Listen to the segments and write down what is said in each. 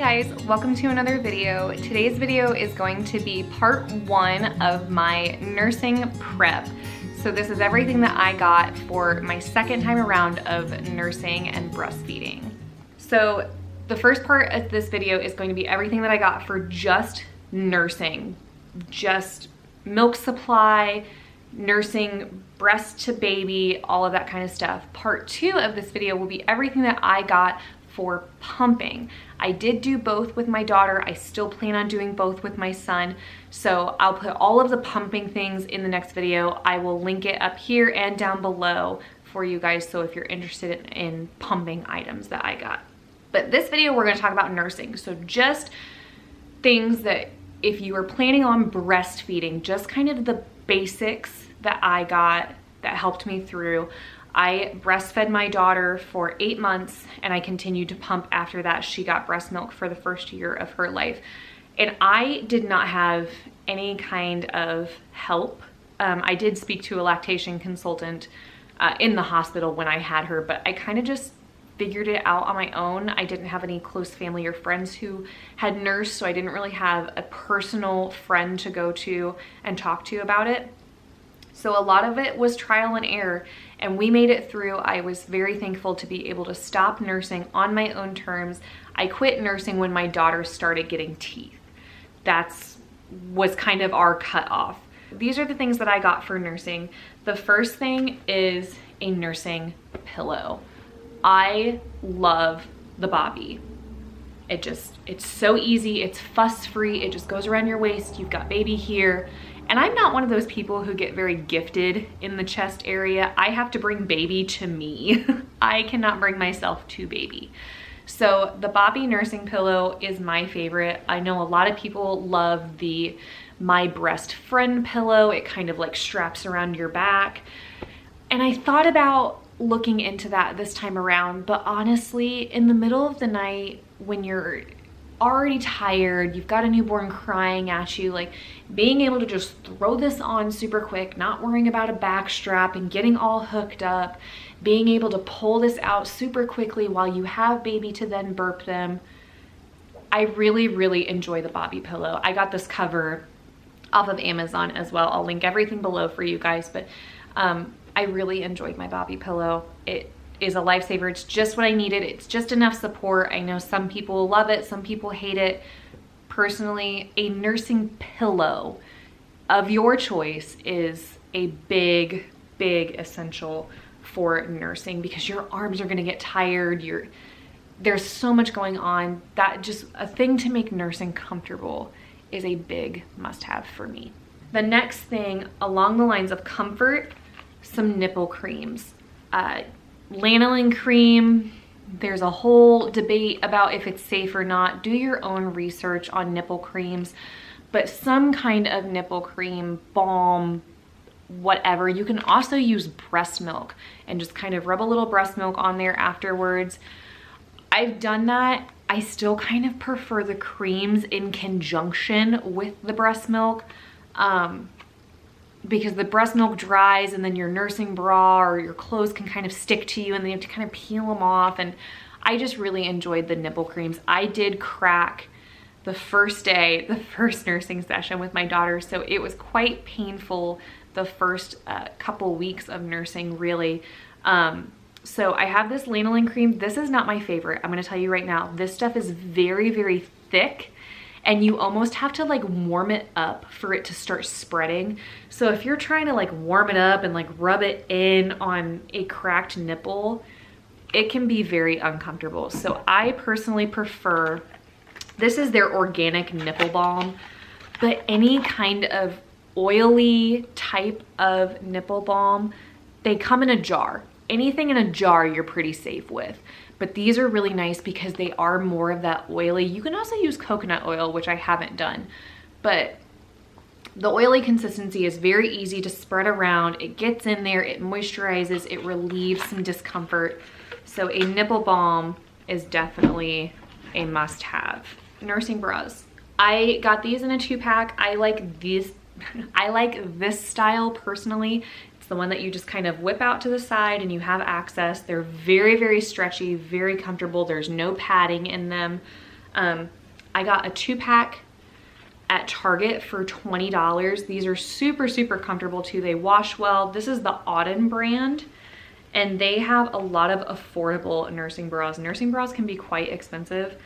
guys, welcome to another video. Today's video is going to be part 1 of my nursing prep. So this is everything that I got for my second time around of nursing and breastfeeding. So the first part of this video is going to be everything that I got for just nursing, just milk supply, nursing breast to baby, all of that kind of stuff. Part 2 of this video will be everything that I got for pumping. I did do both with my daughter. I still plan on doing both with my son. So I'll put all of the pumping things in the next video. I will link it up here and down below for you guys. So if you're interested in pumping items that I got. But this video, we're gonna talk about nursing. So just things that if you are planning on breastfeeding, just kind of the basics that I got that helped me through. I breastfed my daughter for 8 months and I continued to pump after that. She got breast milk for the first year of her life. And I did not have any kind of help. I did speak to a lactation consultant in the hospital when I had her, but I kind of just figured it out on my own. I didn't have any close family or friends who had nursed, so I didn't really have a personal friend to go to and talk to about it. So a lot of it was trial and error, and we made it through. I was very thankful to be able to stop nursing on my own terms. I quit nursing when my daughter started getting teeth. Was kind of our cutoff. These are the things that I got for nursing. The first thing is a nursing pillow. I love the Boppy. It's so easy, it's fuss-free, it just goes around your waist, you've got baby here. And I'm not one of those people who get very gifted in the chest area. I have to bring baby to me. I cannot bring myself to baby. So the Boppy nursing pillow is my favorite. I know a lot of people love the My Breast Friend pillow. It kind of like straps around your back. And I thought about looking into that this time around, but honestly, in the middle of the night when you're already tired, you've got a newborn crying at you, like being able to just throw this on super quick, not worrying about a back strap and getting all hooked up, being able to pull this out super quickly while you have baby to then burp them. I really, really enjoy the Boppy pillow. I got this cover off of Amazon as well. I'll link everything below for you guys, but I really enjoyed my Boppy pillow. It is a lifesaver. It's just what I needed. It's just enough support. I know some people love it, some people hate it. Personally, a nursing pillow of your choice is a big, big essential for nursing because your arms are gonna get tired. There's so much going on that just a thing to make nursing comfortable is a big must-have for me. The next thing along the lines of comfort, some nipple creams. Lanolin cream, there's a whole debate about if it's safe or not. Do your own research on nipple creams, but some kind of nipple cream, balm, whatever. You can also use breast milk and just kind of rub a little breast milk on there afterwards. I've done that. I still kind of prefer the creams in conjunction with the breast milk. Because the breast milk dries and then your nursing bra or your clothes can kind of stick to you and then you have to kind of peel them off. And I just really enjoyed the nipple creams. I did crack the first day, the first nursing session with my daughter. So it was quite painful the first couple weeks of nursing, really. So I have this lanolin cream. This is not my favorite. I'm gonna tell you right now, this stuff is very, very thick. And you almost have to like warm it up for it to start spreading. So if you're trying to like warm it up and like rub it in on a cracked nipple, it can be very uncomfortable. So I personally prefer, this is their organic nipple balm, but any kind of oily type of nipple balm, they come in a jar. Anything in a jar you're pretty safe with. But these are really nice because they are more of that oily. You can also use coconut oil, which I haven't done, but the oily consistency is very easy to spread around. It gets in there, it moisturizes, it relieves some discomfort. So a nipple balm is definitely a must-have. Nursing bras. I got these in a 2-pack. I like these. I like this style personally. It's the one that you just kind of whip out to the side and you have access. They're very, very stretchy, very comfortable. There's no padding in them. I got a 2-pack at Target for $20. These are super, super comfortable too. They wash well. This is the Auden brand, and they have a lot of affordable nursing bras. Nursing bras can be quite expensive.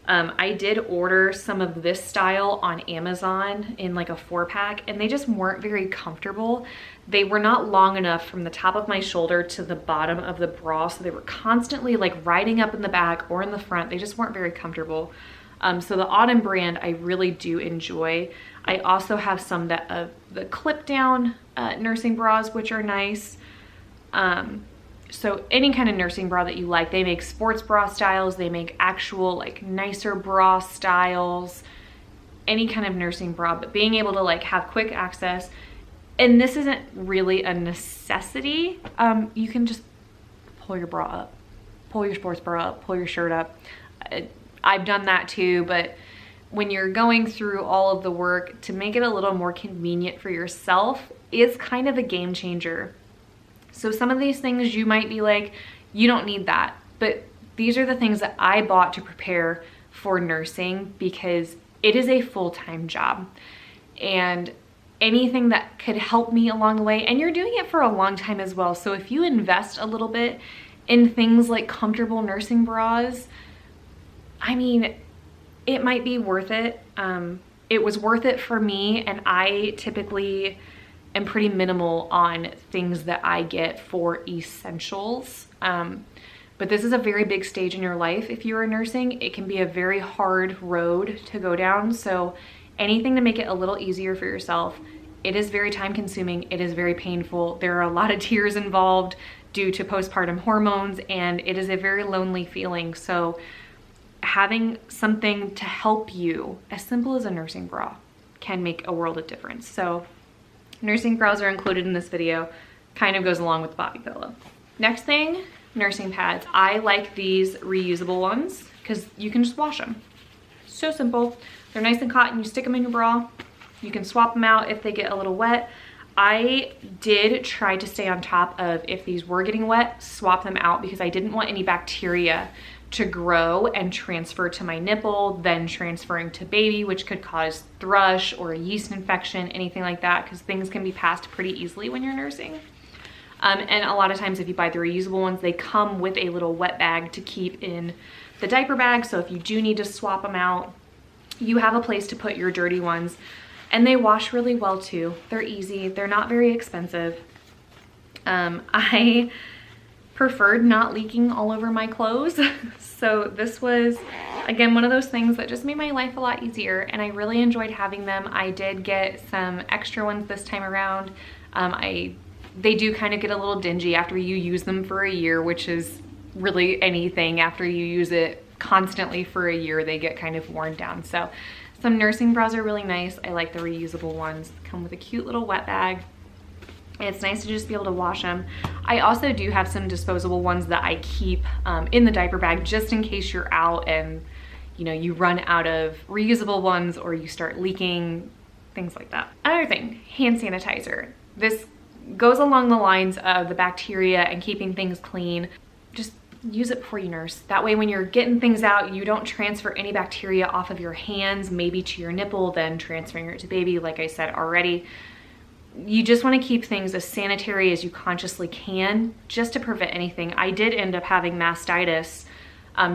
I did order some of this style on Amazon in like a 4-pack, and they just weren't very comfortable. They were not long enough from the top of my shoulder to the bottom of the bra, so they were constantly like riding up in the back or in the front. They just weren't very comfortable. So the Auden brand I really do enjoy. I also have some that the clip down nursing bras, which are nice. So any kind of nursing bra that you like. They make sports bra styles, they make actual like nicer bra styles, any kind of nursing bra, but being able to like have quick access. And this isn't really a necessity. You can just pull your bra up, pull your sports bra up, pull your shirt up. I've done that too, but when you're going through all of the work to make it a little more convenient for yourself is kind of a game changer. So some of these things you might be like, you don't need that, but these are the things that I bought to prepare for nursing because it is a full-time job, and anything that could help me along the way, and you're doing it for a long time as well. So if you invest a little bit in things like comfortable nursing bras, I mean, it might be worth it. It was worth it for me, and I typically am pretty minimal on things that I get for essentials. But this is a very big stage in your life. If you are nursing, it can be a very hard road to go down. So anything to make it a little easier for yourself. It is very time consuming. It is very painful. There are a lot of tears involved due to postpartum hormones, and it is a very lonely feeling. So having something to help you, as simple as a nursing bra, can make a world of difference. So nursing bras are included in this video, kind of goes along with the Boppy pillow. Next thing, nursing pads. I like these reusable ones because you can just wash them. So simple. They're nice and cotton. You stick them in your bra. You can swap them out if they get a little wet. I did try to stay on top of if these were getting wet, swap them out because I didn't want any bacteria to grow and transfer to my nipple, then transferring to baby, which could cause thrush or a yeast infection, anything like that, because things can be passed pretty easily when you're nursing. And a lot of times if you buy the reusable ones, they come with a little wet bag to keep in the diaper bag. So if you do need to swap them out, you have a place to put your dirty ones. And they wash really well too. They're easy, they're not very expensive. I preferred not leaking all over my clothes. So this was, again, one of those things that just made my life a lot easier, and I really enjoyed having them. I did get some extra ones this time around. They do kind of get a little dingy after you use them for a year, which is really anything. After you use it constantly for a year, they get kind of worn down. So some nursing bras are really nice. I like the reusable ones. Come with a cute little wet bag. It's nice to just be able to wash them. I also do have some disposable ones that I keep in the diaper bag just in case you're out and you run out of reusable ones or you start leaking, things like that. Another thing, hand sanitizer. This goes along the lines of the bacteria and keeping things clean. Just use it before you nurse. That way when you're getting things out, you don't transfer any bacteria off of your hands, maybe to your nipple, then transferring it to baby, like I said already. You just want to keep things as sanitary as you consciously can, just to prevent anything. I did end up having mastitis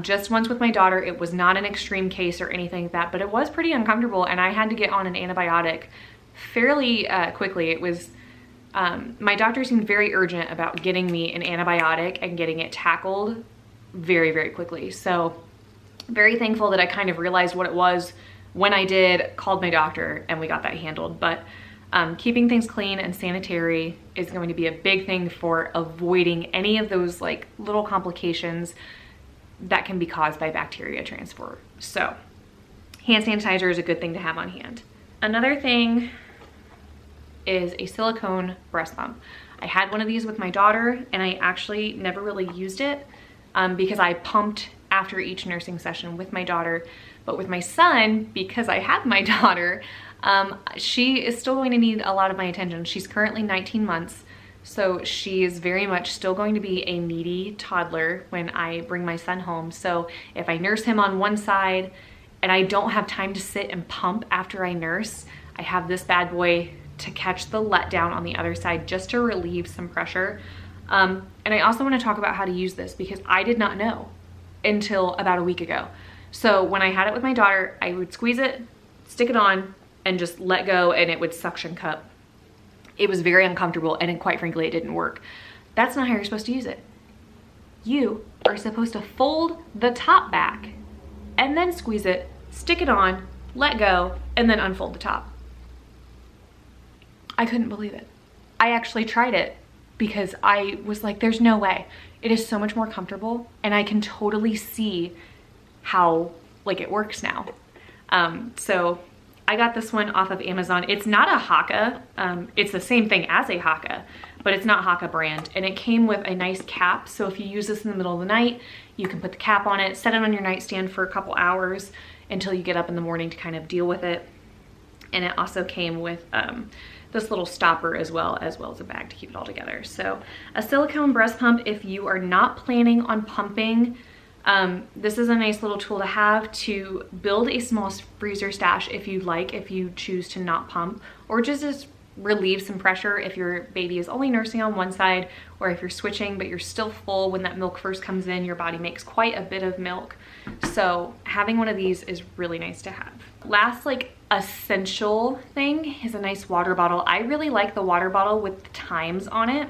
just once with my daughter. It was not an extreme case or anything like that, but it was pretty uncomfortable, and I had to get on an antibiotic fairly quickly. It was, my doctor seemed very urgent about getting me an antibiotic and getting it tackled very, very quickly. So very thankful that I kind of realized what it was when I did, called my doctor, and we got that handled. But keeping things clean and sanitary is going to be a big thing for avoiding any of those like little complications that can be caused by bacteria transfer. So hand sanitizer is a good thing to have on hand. Another thing is a silicone breast pump. I had one of these with my daughter, and I actually never really used it because I pumped after each nursing session with my daughter. But with my son, because I have my daughter, she is still going to need a lot of my attention. She's currently 19 months, so she is very much still going to be a needy toddler when I bring my son home. So if I nurse him on one side and I don't have time to sit and pump after I nurse, I have this bad boy to catch the letdown on the other side just to relieve some pressure. And I also want to talk about how to use this because I did not know until about a week ago. So when I had it with my daughter, I would squeeze it, stick it on, and just let go, and it would suction cup. It was very uncomfortable, and quite frankly, it didn't work. That's not how you're supposed to use it. You are supposed to fold the top back and then squeeze it, stick it on, let go, and then unfold the top. I couldn't believe it. I actually tried it because I was like, there's no way. It is so much more comfortable, and I can totally see how like it works now. So I got this one off of Amazon. It's not a Haka. It's the same thing as a Haka, but it's not Haka brand. And it came with a nice cap. So if you use this in the middle of the night, you can put the cap on it, set it on your nightstand for a couple hours until you get up in the morning to kind of deal with it. And it also came with this little stopper as well as a bag to keep it all together. So a silicone breast pump, if you are not planning on pumping, this is a nice little tool to have to build a small freezer stash if you like, if you choose to not pump, or just relieve some pressure if your baby is only nursing on one side, or if you're switching but you're still full when that milk first comes in. Your body makes quite a bit of milk, so having one of these is really nice to have. Last like essential thing is a nice water bottle. I really like the water bottle with the times on it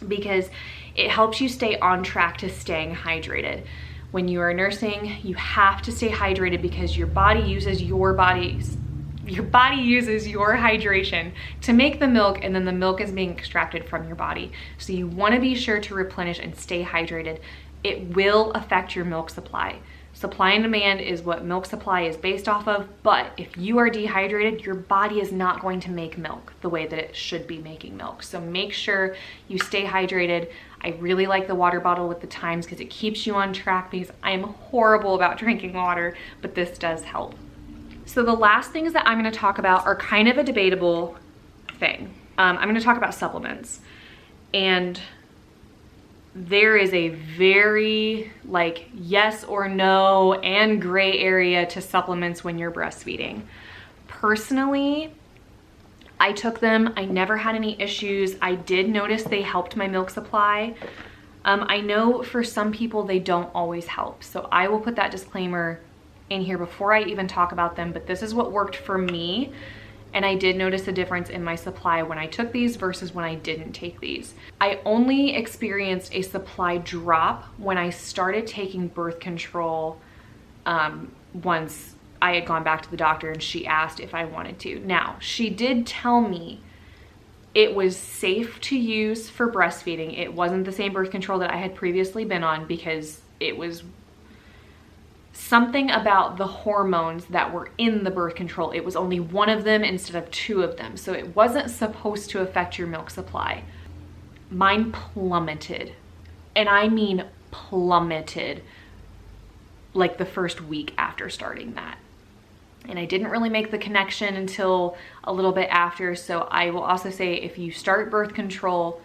because it helps you stay on track to staying hydrated. When you are nursing, you have to stay hydrated because your body uses your hydration to make the milk, and then the milk is being extracted from your body. So you want to be sure to replenish and stay hydrated. It will affect your milk supply. Supply and demand is what milk supply is based off of, but if you are dehydrated, your body is not going to make milk the way that it should be making milk. So make sure you stay hydrated. I really like the water bottle with the times because it keeps you on track, because I am horrible about drinking water, but this does help. So the last things that I'm going to talk about are kind of a debatable thing. I'm going to talk about supplements, and there is a very like yes or no and gray area to supplements when you're breastfeeding. Personally, I took them. I never had any issues. I did notice they helped my milk supply. I know for some people they don't always help, so I will put that disclaimer in here before I even talk about them, but this is what worked for me. And I did notice a difference in my supply when I took these versus when I didn't take these. I only experienced a supply drop when I started taking birth control once I had gone back to the doctor and she asked if I wanted to. Now, she did tell me it was safe to use for breastfeeding. It wasn't the same birth control that I had previously been on because it was something about the hormones that were in the birth control. It was only one of them instead of two of them. So it wasn't supposed to affect your milk supply. Mine plummeted. And I mean plummeted like the first week after starting that. And I didn't really make the connection until a little bit after. So I will also say if you start birth control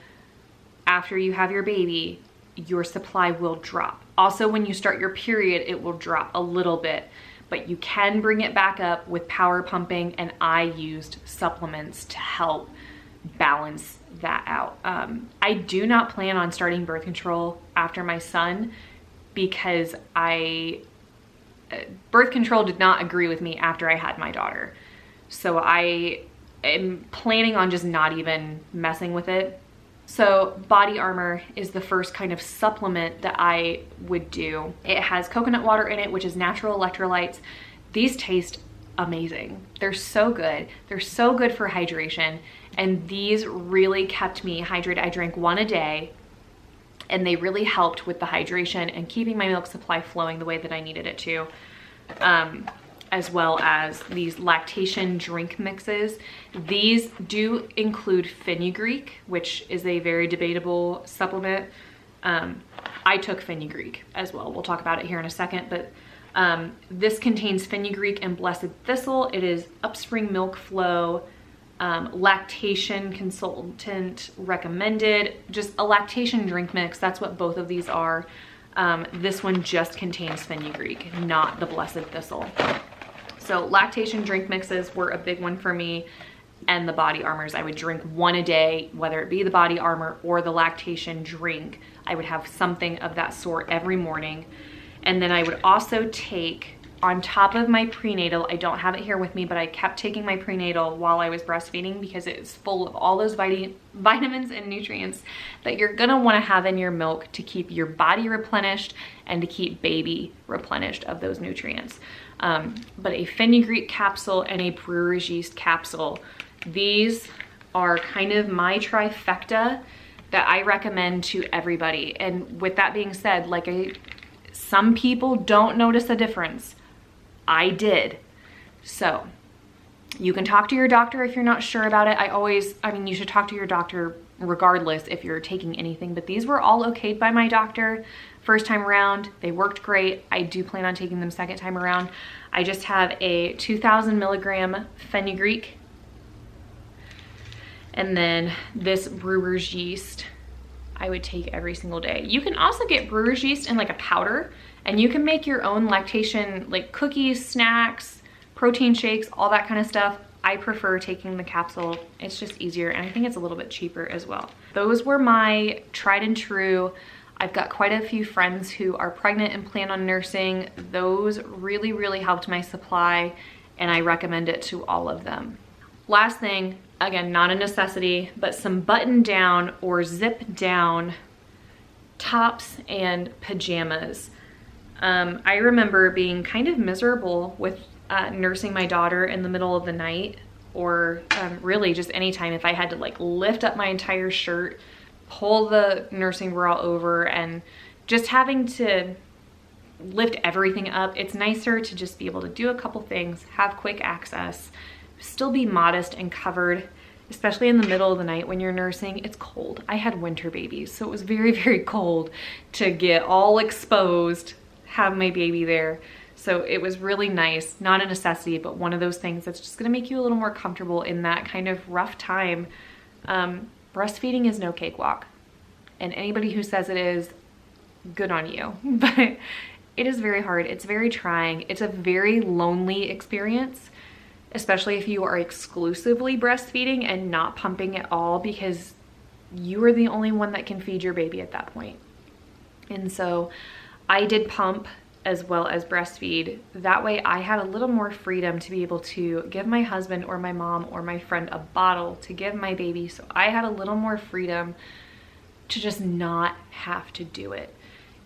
after you have your baby, your supply will drop. Also, when you start your period, it will drop a little bit, but you can bring it back up with power pumping, and I used supplements to help balance that out. I do not plan on starting birth control after my son because birth control did not agree with me after I had my daughter. So I am planning on just not even messing with it. So Body Armor is the first kind of supplement that I would do. It has coconut water in it, which is natural electrolytes. These taste amazing. They're so good. They're so good for hydration. And these really kept me hydrated. I drank one a day, and they really helped with the hydration and keeping my milk supply flowing the way that I needed it to. As well as these lactation drink mixes. These do include fenugreek, which is a very debatable supplement. I took fenugreek as well. We'll talk about it here in a second, but this contains fenugreek and blessed thistle. It is upspring milk flow, lactation consultant recommended, just a lactation drink mix. That's what both of these are. This one just contains fenugreek, not the blessed thistle. So lactation drink mixes were a big one for me, and the body armors. I would drink one a day, whether it be the body armor or the lactation drink. I would have something of that sort every morning. And then I would also take, on top of my prenatal, I don't have it here with me, but I kept taking my prenatal while I was breastfeeding because it's full of all those vitamins and nutrients that you're gonna wanna have in your milk to keep your body replenished and to keep baby replenished of those nutrients. But a fenugreek capsule and a Brewers yeast capsule, these are kind of my trifecta that I recommend to everybody. And with that being said, some people don't notice a difference. I did. So you can talk to your doctor if you're not sure about it. I mean, you should talk to your doctor regardless if you're taking anything, but these were all okayed by my doctor first time around. They worked great. I do plan on taking them second time around. I just have a 2,000 milligram fenugreek, and then this Brewers yeast I would take every single day. You can also get Brewers yeast in like a powder, and you can make your own lactation, like cookies, snacks, protein shakes, all that kind of stuff. I prefer taking the capsule. It's just easier, and I think it's a little bit cheaper as well. Those were my tried and true. I've got quite a few friends who are pregnant and plan on nursing. Those really, really helped my supply, and I recommend it to all of them. Last thing, again, not a necessity, but some button down or zip down tops and pajamas. I remember being kind of miserable with nursing my daughter in the middle of the night, or really just anytime if I had to like lift up my entire shirt, pull the nursing bra over, and just having to lift everything up. It's nicer to just be able to do a couple things, have quick access, still be modest and covered, especially in the middle of the night when you're nursing. It's cold. I had winter babies, so it was very, very cold to get all exposed, have my baby there. So it was really nice, not a necessity, but one of those things that's just gonna make you a little more comfortable in that kind of rough time. Breastfeeding is no cakewalk, and anybody who says it is, good on you. But it is very hard. It's very trying. It's a very lonely experience, especially if you are exclusively breastfeeding and not pumping at all, because you are the only one that can feed your baby at that point. And so I did pump as well as breastfeed. That way I had a little more freedom to be able to give my husband or my mom or my friend a bottle to give my baby. So I had a little more freedom to just not have to do it.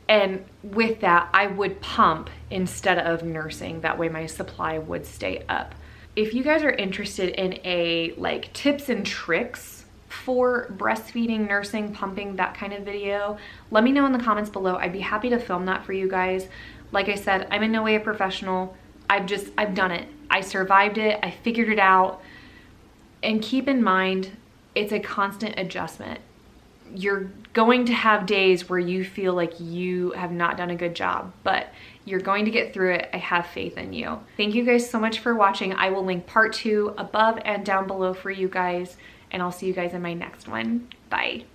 And with that, I would pump instead of nursing. That way my supply would stay up. If you guys are interested in a like tips and tricks for breastfeeding, nursing, pumping, that kind of video, let me know in the comments below. I'd be happy to film that for you guys. Like I said, I'm in no way a professional. I've done it. I survived it. I figured it out. And keep in mind, it's a constant adjustment. You're going to have days where you feel like you have not done a good job, but you're going to get through it. I have faith in you. Thank you guys so much for watching. I will link part 2 above and down below for you guys, and I'll see you guys in my next one. Bye.